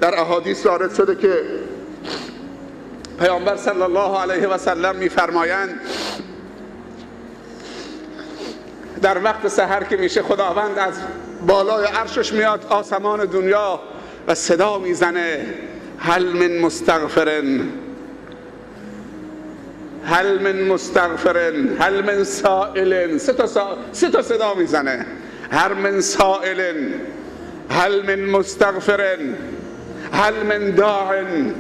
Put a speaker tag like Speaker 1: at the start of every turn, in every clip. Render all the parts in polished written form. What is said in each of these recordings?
Speaker 1: در احادیث وارد شده که پیامبر صلی الله علیه و سلم می‌فرمایند در وقت سحر که میشه خداوند از بالای عرشش میاد آسمان دنیا و صدا میزنه هل من مستغفرن، هل من مستغفرن، هل من سائلن. سه تا صدا میزنه، هل من سائلن، هل من مستغفرن، هل من داعن.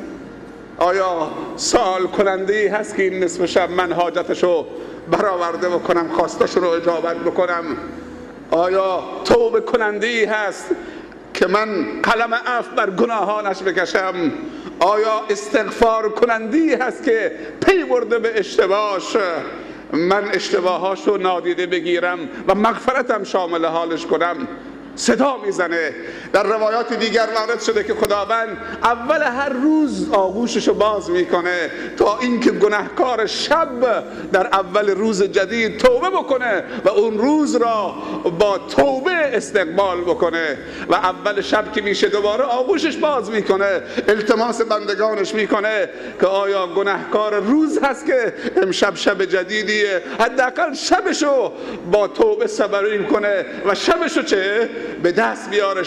Speaker 1: آیا سوال کننده‌ای هست که این نصف شب من حاجتشو برآورده بکنم، خواستش رو اجابت بکنم؟ آیا توبه کننده‌ای هست که من قلم عفو بر گناهانش بکشم؟ آیا استغفار کننده‌ای هست که پی برده به اشتباهش من اشتباهاشو نادیده بگیرم و مغفرتم شامل حالش کنم؟ صدا میزنه. در روایات دیگر وارد شده که خداوند اول هر روز آغوششو باز میکنه تا اینکه گناهکار شب در اول روز جدید توبه بکنه و اون روز را با توبه استقبال بکنه و اول شب که میشه دوباره آغوشش باز میکنه، التماس بندگانش میکنه که آیا گناهکار روز هست که امشب شب جدیدیه، حداقل شبشو با توبه صبری کنه و شبشو چه به دست بیاره،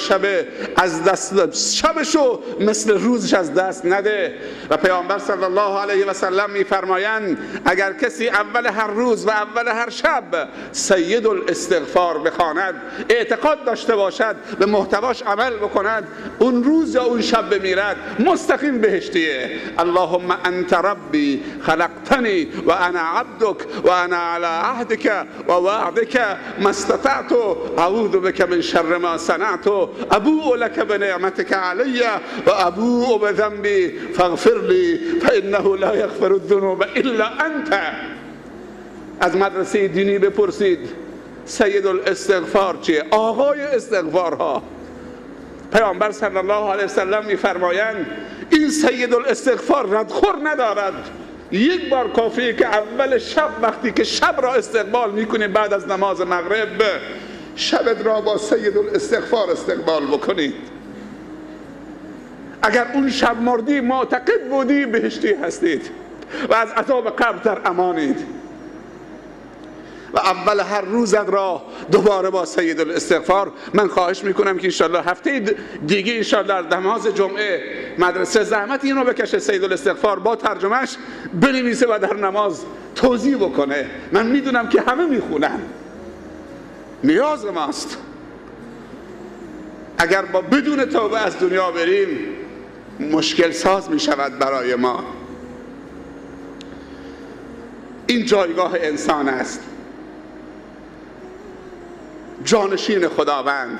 Speaker 1: شبشو مثل روزش از دست نده. و پیامبر صلی الله علیه و سلم میفرمایند اگر کسی اول هر روز و اول هر شب سید الاستغفار بخواند، اعتقاد داشته باشد، به محتواش عمل بکند، اون روز یا اون شب بمیرد مستقیم بهشتیه. اللهم انت ربی خلقتنی و انا عبدک و انا علی عهدک و وعدک ما استطعت اعوذ بک من شر ما صنعت ابوء لك بنعمتك علی و ابوء بذنبی فاغفر لی فانه لا یغفر الذنوب الا انت. از مدرسه دینی بپرسید سید الاستغفار چیه؟ آقای استغفارها. پیامبر صلی الله علیه وسلم میفرمایند این سید الاستغفار ردخور ندارد. یک بار کافیه که اول شب وقتی که شب را استقبال میکنید بعد از نماز مغرب شبت را با سید الاستغفار استقبال بکنید. اگر اون شب مردی معتقد بودی بهشتی هستید و از عذاب قبر در امانید. و اول هر روزت را دوباره با سید الاستغفار. من خواهش میکنم که انشالله هفته دیگه انشالله در نماز جمعه مدرسه زحمت اینو بکشه سید الاستغفار با ترجمهش بنویسه و در نماز توضیح بکنه. من میدونم که همه میخونن، نیاز ماست. اگر با بدون توبه از دنیا بریم مشکل ساز میشود برای ما. این جایگاه انسان است، جانشین خداوند.